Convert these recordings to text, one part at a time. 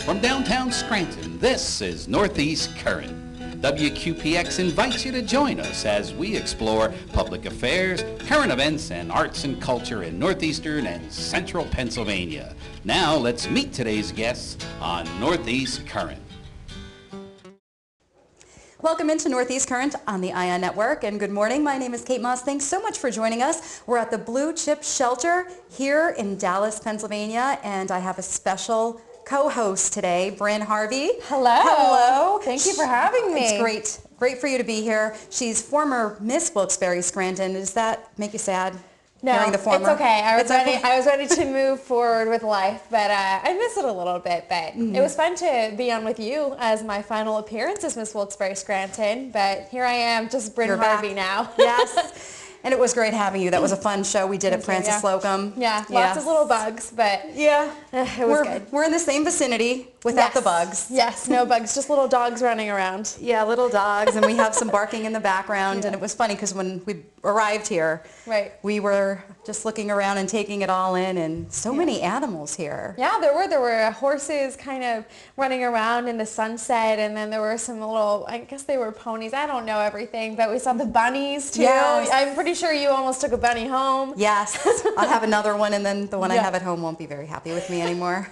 From downtown Scranton, this is Northeast Current. WQPX invites you to join us as we explore public affairs, current events, and arts and culture in northeastern and central Pennsylvania. Now let's meet today's guests on Northeast Current. Welcome into Northeast Current on the ION Network, and good morning. My name is Kate Moss. Thanks so much for joining us. We're at the Blue Chip Shelter here in Dallas, Pennsylvania, and I have a special co-host today, Bryn Harvey. Hello. Hello. Thank you for having me. It's great for you to be here. She's former Miss Wilkes-Barre Scranton. Does that make you sad? No, hearing the former? It's okay. I was ready to move forward with life, but I miss it a little bit. But it was fun to be on with you as my final appearance as Miss Wilkes-Barre Scranton. But here I am, just Bryn Harvey now. Yes. And it was great having you. That was a fun show we did at Francis Slocum. Yeah, lots of little bugs, but yeah, it was good. We're in the same vicinity without the bugs. Yes, no bugs, just little dogs running around. Yeah, little dogs, and we have some barking in the background, and it was funny because when we arrived here, we were just looking around and taking it all in, and so many animals here. Yeah, there were horses kind of running around in the sunset, and then there were some little, I guess they were ponies. I don't know everything, but we saw the bunnies too. Yes. I'm pretty sure you almost took a bunny home. Yes, I'll have another one, and then the one I have at home won't be very happy with me anymore.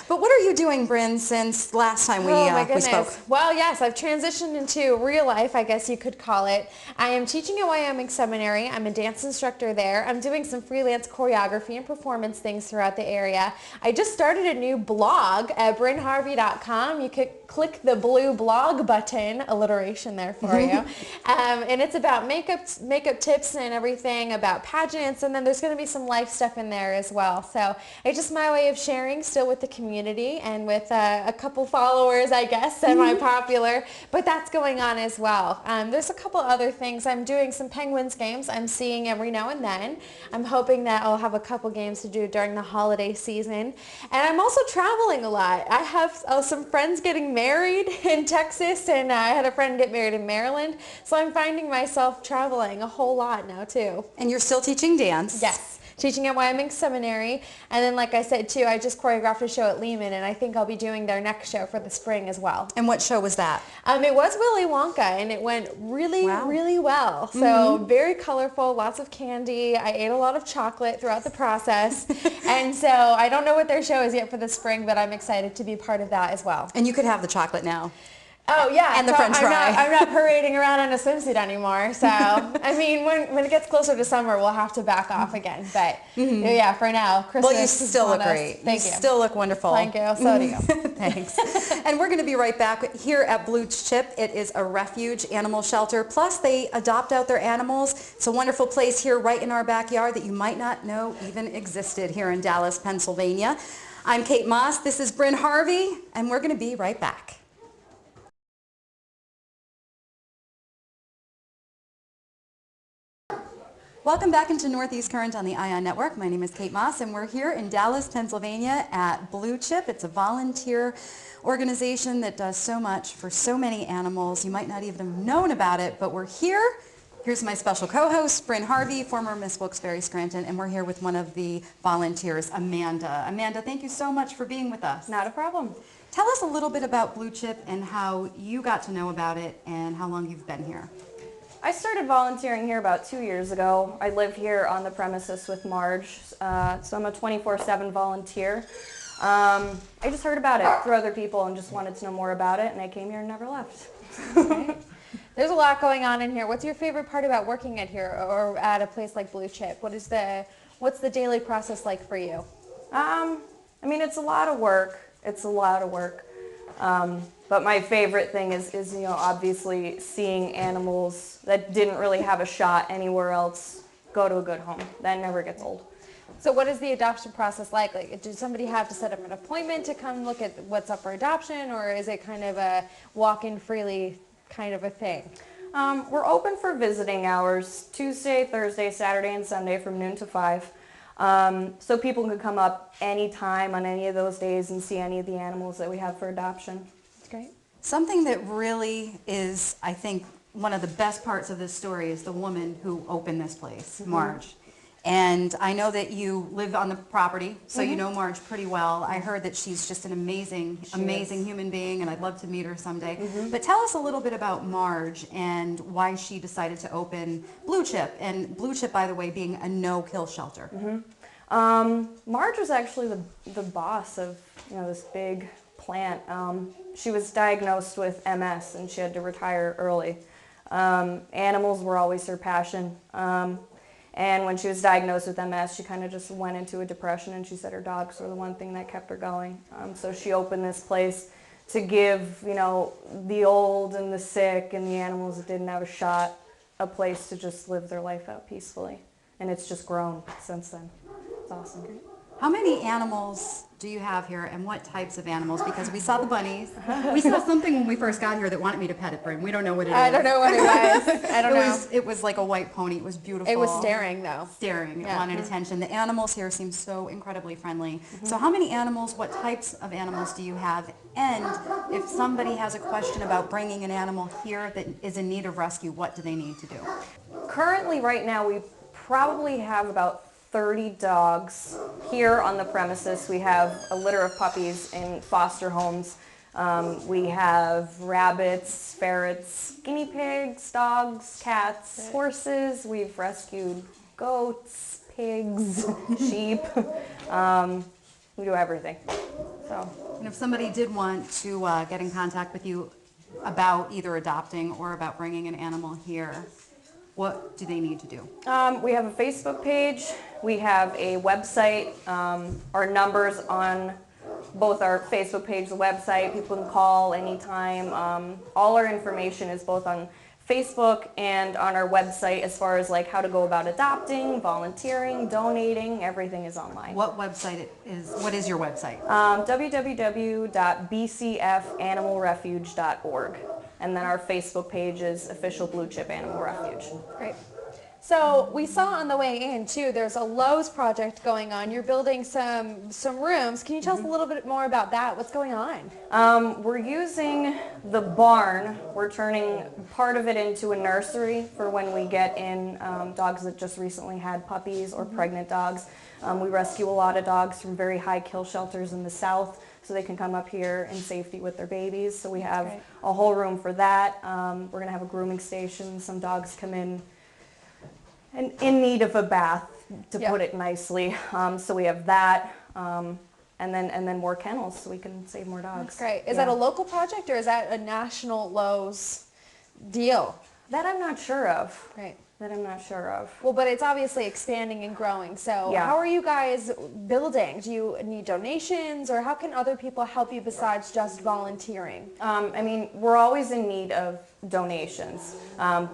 But what are you doing, Bryn, since last time we spoke? Well, yes, I've transitioned into real life, I guess you could call it. I am teaching at Wyoming Seminary. I'm a dance instructor there. I'm doing some freelance choreography and performance things throughout the area. I just started a new blog at brynharvey.com. You could click the blue blog button, alliteration there for you. And it's about makeup tips and everything, about pageants, and then there's going to be some life stuff in there as well. So it's just my way of sharing still with the community and with a couple followers, I guess, semi-popular, but that's going on as well. There's a couple other things. I'm doing some Penguins games I'm seeing every now and then. I'm hoping that I'll have a couple games to do during the holiday season. And I'm also traveling a lot. I have some friends getting married in Texas, and I had a friend get married in Maryland, so I'm finding myself traveling a whole lot now too. And you're still teaching dance? Yes. Teaching at Wyoming Seminary, and then like I said too, I just choreographed a show at Lehman, and I think I'll be doing their next show for the spring as well. And what show was that? It was Willy Wonka, and it went really well. So very colorful, lots of candy. I ate a lot of chocolate throughout the process, and so I don't know what their show is yet for the spring, but I'm excited to be part of that as well. And you could have the chocolate now. Oh yeah, and the French fry. I'm not parading around in a swimsuit anymore. So I mean, when it gets closer to summer, we'll have to back off again. But yeah, for now, Christmas. Well, you still look great. Thank you. Still look wonderful. Thank you. So do you. Thanks. And we're going to be right back here at Blue Chip. It is a refuge animal shelter. Plus, they adopt out their animals. It's a wonderful place here, right in our backyard, that you might not know even existed here in Dallas, Pennsylvania. I'm Kate Moss. This is Bryn Harvey, and we're going to be right back. Welcome back into Northeast Current on the ION Network. My name is Kate Moss, and we're here in Dallas, Pennsylvania at Blue Chip. It's a volunteer organization that does so much for so many animals. You might not even have known about it, but we're here. Here's my special co-host, Bryn Harvey, former Miss Wilkes-Barre Scranton, and we're here with one of the volunteers, Amanda. Amanda, thank you so much for being with us. Not a problem. Tell us a little bit about Blue Chip and how you got to know about it and how long you've been here. I started volunteering here about 2 years ago. I live here on the premises with Marge, so I'm a 24/7 volunteer. I just heard about it through other people and just wanted to know more about it, and I came here and never left. Okay. There's a lot going on in here. What's your favorite part about working at here or at a place like Blue Chip? What's the daily process like for you? I mean, it's a lot of work. It's a lot of work. But my favorite thing is, you know, obviously seeing animals that didn't really have a shot anywhere else go to a good home. That never gets old. So what is the adoption process like? Like, does somebody have to set up an appointment to come look at what's up for adoption, or is it kind of a walk-in freely kind of a thing? We're open for visiting hours, Tuesday, Thursday, Saturday, and Sunday from noon to 5. So people can come up anytime on any of those days and see any of the animals that we have for adoption. That's great. Something that really is, I think, one of the best parts of this story is the woman who opened this place, Marge. And I know that you live on the property, so you know Marge pretty well. I heard that she's just an amazing human being, and I'd love to meet her someday. But tell us a little bit about Marge and why she decided to open Blue Chip, and Blue Chip, by the way, being a no-kill shelter. Marge was actually the boss of this big plant. She was diagnosed with MS, and she had to retire early. Animals were always her passion. And when she was diagnosed with MS, she kind of just went into a depression, and she said her dogs were the one thing that kept her going. So she opened this place to give, the old and the sick and the animals that didn't have a shot a place to just live their life out peacefully. And it's just grown since then. It's awesome. How many animals do you have here, and what types of animals? Because we saw the bunnies. We saw something when we first got here that wanted me to pet it, Bryn. We don't know what it is. I don't know what it was. I don't know. It was like a white pony. It was beautiful. It was staring, though. Staring. It Yeah. wanted attention. The animals here seem so incredibly friendly. So how many animals, what types of animals do you have? And if somebody has a question about bringing an animal here that is in need of rescue, what do they need to do? Currently, right now, we probably have about 30 dogs here on the premises. We have a litter of puppies in foster homes. We have rabbits, ferrets, guinea pigs, dogs, cats, horses. We've rescued goats, pigs, sheep. We do everything. So. And if somebody did want to get in contact with you about either adopting or about bringing an animal here, what do they need to do? We have a Facebook page. We have a website. Our numbers on both our Facebook page, the website, people can call anytime. All our information is both on Facebook and on our website as far as like how to go about adopting, volunteering, donating, everything is online. What website what is your website? www.bcfanimalrefuge.org. And then our Facebook page is Official Blue Chip Animal Refuge. Great. So we saw on the way in too, there's a Lowe's project going on. You're building some rooms. Can you tell us a little bit more about that? What's going on? We're using the barn. We're turning part of it into a nursery for when we get in dogs that just recently had puppies or pregnant dogs. We rescue a lot of dogs from very high kill shelters in the south, so they can come up here in safety with their babies. So we have a whole room for that. We're going to have a grooming station. Some dogs come in need of a bath, to put it nicely. So we have that, and then more kennels so we can save more dogs. That's great. Is that a local project, or is that a national Lowe's deal? That I'm not sure of. Right. That I'm not sure of. Well, but it's obviously expanding and growing. So how are you guys building? Do you need donations, or how can other people help you besides just volunteering? I mean, we're always in need of donations.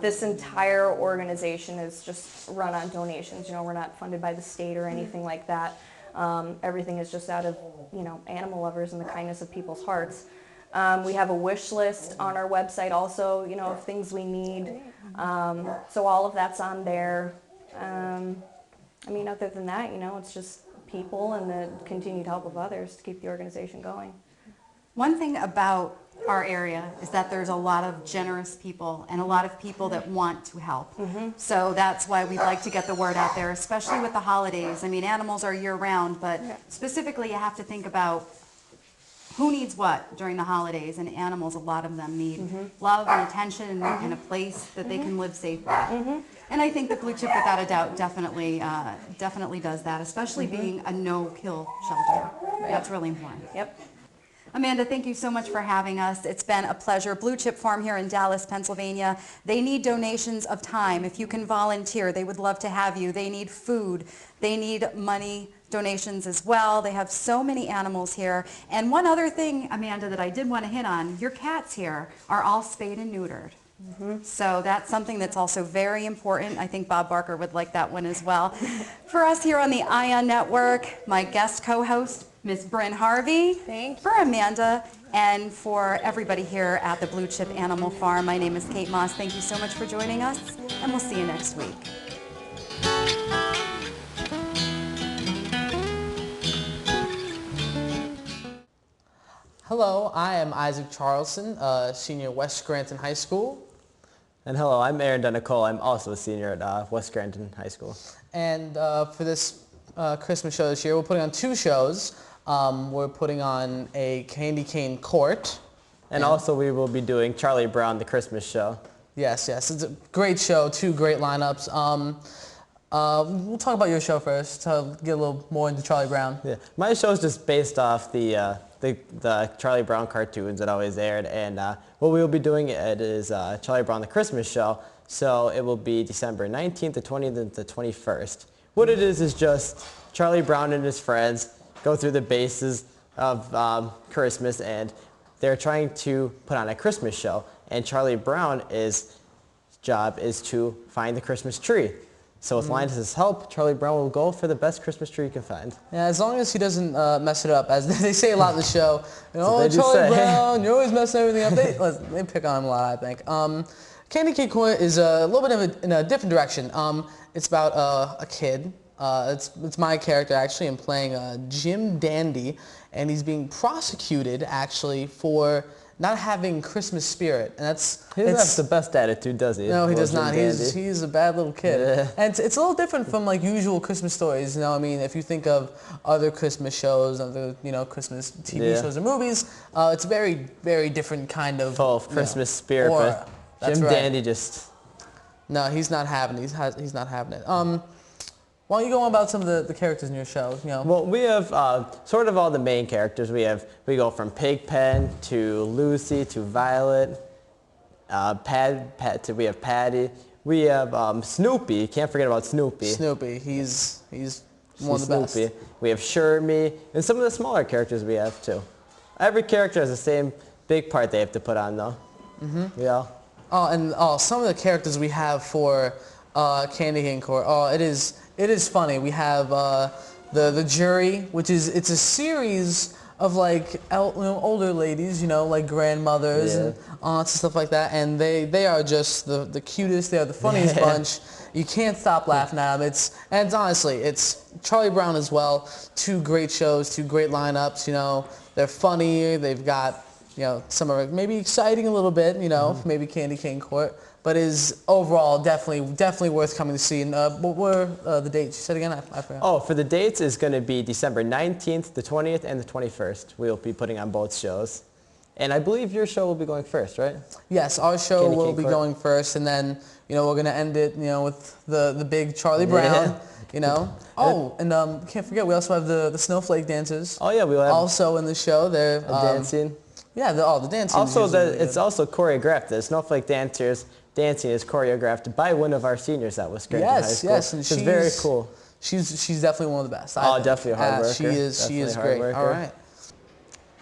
This entire organization is just run on donations. We're not funded by the state or anything like that. Everything is just out of, animal lovers and the kindness of people's hearts. We have a wish list on our website also, of things we need. So all of that's on there. Other than that, it's just people and the continued help of others to keep the organization going. One thing about our area is that there's a lot of generous people and a lot of people that want to help. So that's why we'd like to get the word out there, especially with the holidays. I mean, animals are year-round, but specifically you have to think about who needs what during the holidays, and animals, a lot of them need love and attention and a place that they can live safely. And I think that Blue Chip, without a doubt, definitely does that, especially being a no-kill shelter. That's really important. Yep. Amanda, thank you so much for having us. It's been a pleasure. Blue Chip Farm here in Dallas, Pennsylvania. They need donations of time. If you can volunteer, they would love to have you. They need food. They need money donations as well. They have so many animals here. And one other thing, Amanda, that I did want to hit on, your cats here are all spayed and neutered. So that's something that's also very important. I think Bob Barker would like that one as well. For us here on the ION Network, my guest co-host, Miss Bryn Harvey. Thank you. For Amanda, and for everybody here at the Blue Chip Animal Farm, my name is Kate Moss. Thank you so much for joining us, and we'll see you next week. Hello, I am Isaac Charleston, senior at West Scranton High School, And hello, I'm Aaron Nicole. I'm also a senior at West Scranton High School. And for this Christmas show this year, we're putting on 2 shows. We're putting on a candy cane court. And also we will be doing Charlie Brown, the Christmas show. Yes, it's a great show, 2 great lineups. We'll talk about your show first to get a little more into Charlie Brown. Yeah, my show is just based off the Charlie Brown cartoons that always aired, and what we will be doing is Charlie Brown, the Christmas show. So it will be December 19th, the 20th, and the 21st. What it is just Charlie Brown and his friends go through the bases of Christmas, and they're trying to put on a Christmas show. And Charlie Brown's job is to find the Christmas tree. So with Linus' help, Charlie Brown will go for the best Christmas tree he can find. Yeah, as long as he doesn't mess it up, as they say a lot in the show. So Charlie Brown, you're always messing everything up. They pick on him a lot, I think. Candy Cane Court is a little bit in a different direction. It's about a kid. It's my character, actually. I'm playing Jim Dandy, and he's being prosecuted, actually, for not having Christmas spirit, and he doesn't have the best attitude, does he? No, he does not. He's a bad little kid, and it's a little different from like usual Christmas stories. I mean, if you think of other Christmas shows, other Christmas TV shows or movies, it's a very, very different kind of full of Christmas spirit. Aura. But Jim Dandy just he's not having it. He's not having it. Why don't you go on about some of the characters in your show? Well, we have sort of all the main characters. We go from Pigpen to Lucy to Violet, we have Patty. We have Snoopy. Can't forget about Snoopy. Snoopy, he's one of the best. We have Shermie, and some of the smaller characters we have too. Every character has the same big part they have to put on, though. Yeah. Oh, and some of the characters we have for Candy Cane Court. Oh, it is funny. We have the jury, which it's a series of like older ladies, like grandmothers and aunts and stuff like that, and they are just the cutest. They are the funniest bunch. You can't stop laughing at them. And honestly, it's Charlie Brown as well. 2 great shows, 2 great lineups. They're funny. They've got some are maybe exciting a little bit. Maybe Candy Cane Court. But is overall definitely worth coming to see. And what were the dates? You said again? I forgot. Oh, for the dates is going to be December 19th, the 20th, and the 21st. We'll be putting on both shows. And I believe your show will be going first, right? Yes, our show will be going first, and then we're going to end it with the big Charlie Brown. Oh, and can't forget we also have the snowflake dancers. Oh yeah, we will have also in the show. They're dancing. Yeah, the dancing. Also, it's also choreographed. The snowflake dancers. Dancing is choreographed by one of our seniors at West Scranton High School. Yes, and she's very cool. She's definitely one of the best. Definitely a hard worker. She is great. All right.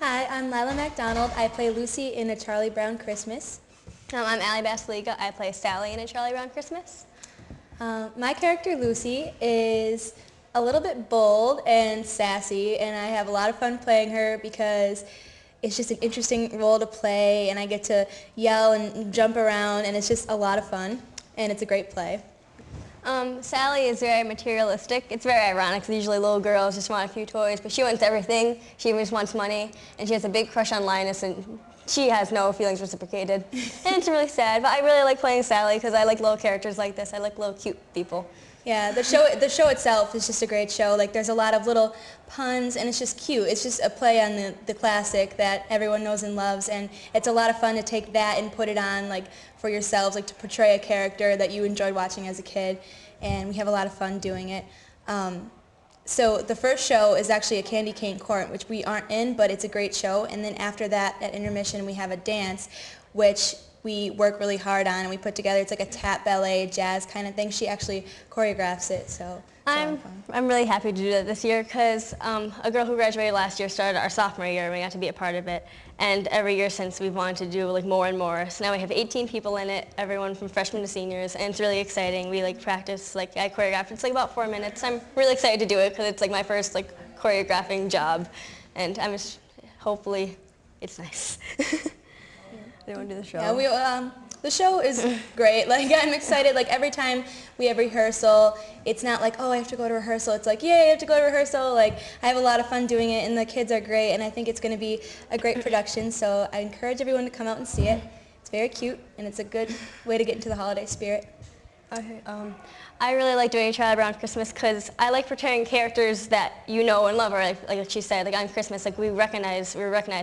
Hi, I'm Lila McDonald. I play Lucy in A Charlie Brown Christmas. I'm Allie Basiliga. I play Sally in A Charlie Brown Christmas. My character Lucy is a little bit bold and sassy, and I have a lot of fun playing her because it's just an interesting role to play, and I get to yell and jump around, and it's just a lot of fun, and it's a great play. Sally is very materialistic. It's very ironic because usually little girls just want a few toys, but she wants everything. She even just wants money, and she has a big crush on Linus, and she has no feelings reciprocated. And it's really sad, but I really like playing Sally because I like little characters like this. I like little cute people. Yeah, the show itself is just a great show. Like, there's a lot of little puns, and it's just cute. It's just a play on the classic that everyone knows and loves, and it's a lot of fun to take that and put it on, like, for yourselves, like, to portray a character that you enjoyed watching as a kid, and we have a lot of fun doing it. So the first show is actually a Candy Cane Court, which we aren't in, but it's a great show, and then after that, at intermission, we have a dance, which we work really hard on, and we put together, it's like a tap ballet, jazz kind of thing. She actually choreographs it, so I'm really happy to do that this year because a girl who graduated last year started our sophomore year, and we got to be a part of it. And every year since, we've wanted to do like more and more. So now we have 18 people in it, everyone from freshmen to seniors, and it's really exciting. We practice, I choreographed. It's about 4 minutes. I'm really excited to do it because it's my first choreographing job, and I'm just hopefully it's nice. They want to do the show. Yeah, the show is great. I'm excited. Every time we have rehearsal, it's not oh, I have to go to rehearsal. It's yay, I have to go to rehearsal. I have a lot of fun doing it, and the kids are great, and I think it's going to be a great production. So I encourage everyone to come out and see it. It's It's very cute, and it's a good way to get into the holiday spirit. Okay. I really like doing Charlie Brown Christmas because I like portraying characters that you know and love, or like she said, like on Christmas, like we're recognized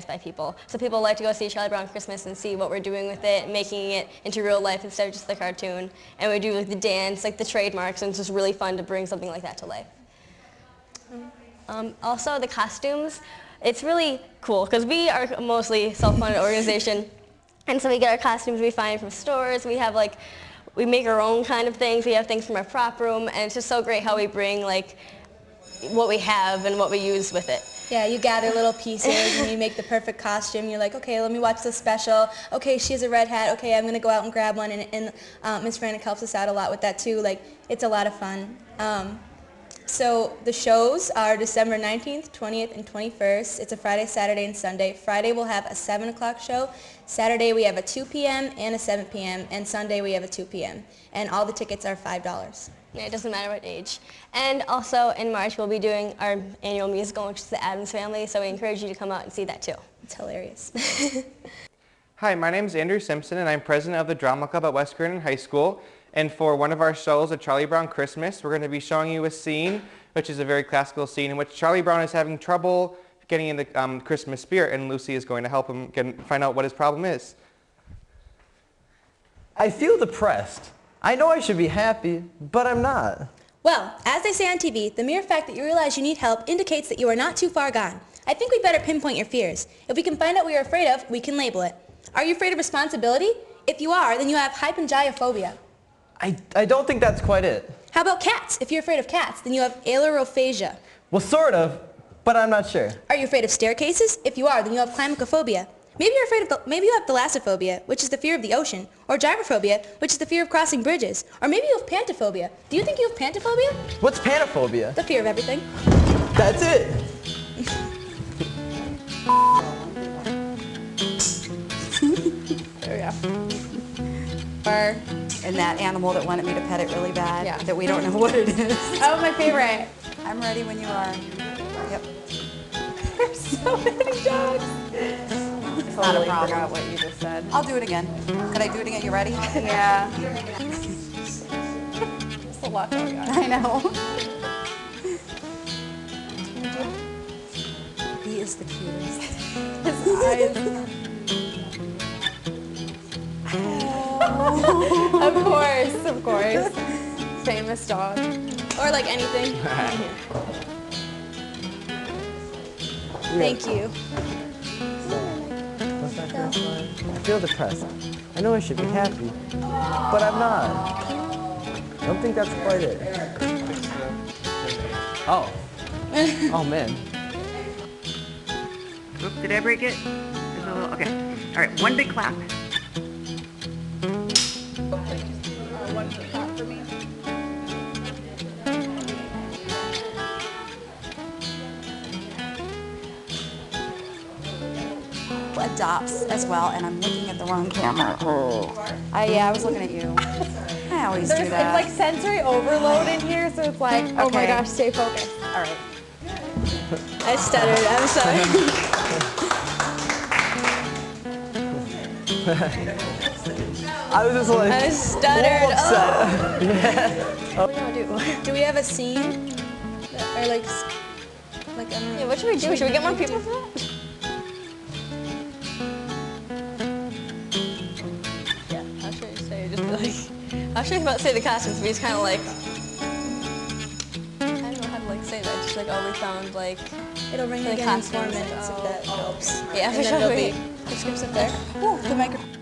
by people. So people like to go see Charlie Brown Christmas and see what we're doing with it, making it into real life instead of just the cartoon. And we do like the dance, like the trademarks, and it's just really fun to bring something like that to life. Also the costumes, it's really cool because we are a mostly self-funded organization, and so we get our costumes we find from stores. We make our own kind of things. We have things from our prop room, and it's just so great how we bring like what we have and what we use with it. Yeah, you gather little pieces and you make the perfect costume. You're like, okay, let me watch this special. Okay, she has a red hat. Okay, I'm going to go out and grab one. And Ms. Frannick helps us out a lot with that too. Like, it's a lot of fun. So the shows are December 19th, 20th, and 21st. It's a Friday, Saturday, and Sunday. Friday we'll have a 7 o'clock show. Saturday we have a 2 p.m. and a 7 p.m. And Sunday we have a 2 p.m. And all the tickets are $5. Yeah, it doesn't matter what age. And also in March we'll be doing our annual musical, which is the Addams Family. So we encourage you to come out and see that too. It's hilarious. Hi, my name is Andrew Simpson, and I'm president of the Drama Club at West Scranton High School. And for one of our shows, A Charlie Brown Christmas, we're going to be showing you a scene, which is a very classical scene, in which Charlie Brown is having trouble getting in the Christmas spirit, and Lucy is going to help him find out what his problem is. I feel depressed. I know I should be happy, but I'm not. Well, as they say on TV, the mere fact that you realize you need help indicates that you are not too far gone. I think we better pinpoint your fears. If we can find out what you're afraid of, we can label it. Are you afraid of responsibility? If you are, then you have hypengyophobia. I don't think that's quite it. How about cats? If you're afraid of cats, then you have ailurophagia. Well, sort of, but I'm not sure. Are you afraid of staircases? If you are, then you have climacophobia. Maybe you have thalassophobia, which is the fear of the ocean, or gyrophobia, which is the fear of crossing bridges, or maybe you have pantophobia. Do you think you have pantophobia? What's panophobia? The fear of everything. That's it. There we go. Or, and that animal that wanted me to pet it really bad, Yeah. that we don't know what it is. Oh, my favorite. I'm ready when you are. Yep. There's so many dogs. It's not a problem. Forgot what you just said. I'll do it again. Could I do it again? You ready? Yeah. It's a lot going on. I know. He is the cutest. His eyes. Of course. Famous dog. Or like anything. Thank you. What's that first line? I feel depressed. I know I should be happy, but I'm not. I don't think that's quite it. Oh. Oh, man. Oops, did I break it? There's a little, okay. All right, one big clap. One clap for me. Adopts as well, and I'm looking at the wrong camera. Yeah, I was looking at you. I always do that. It's like sensory overload in here, so it's like, oh my gosh, stay focused. All right. I stuttered. I'm sorry. I was just like, I stuttered. upset. What do you want to do? Do we have a scene? Or like I don't know. Yeah, what should we do? Should we get more people for that? Yeah, how should I say? Just be like, I was about to say the costumes, but he's kind of like, I don't know how to like say that. Just like, oh, we found like, It'll ring the again in costumes. 4 minutes if that helps. Yeah, And for then sure. there'll be the scripts up there. Ooh, the microphone.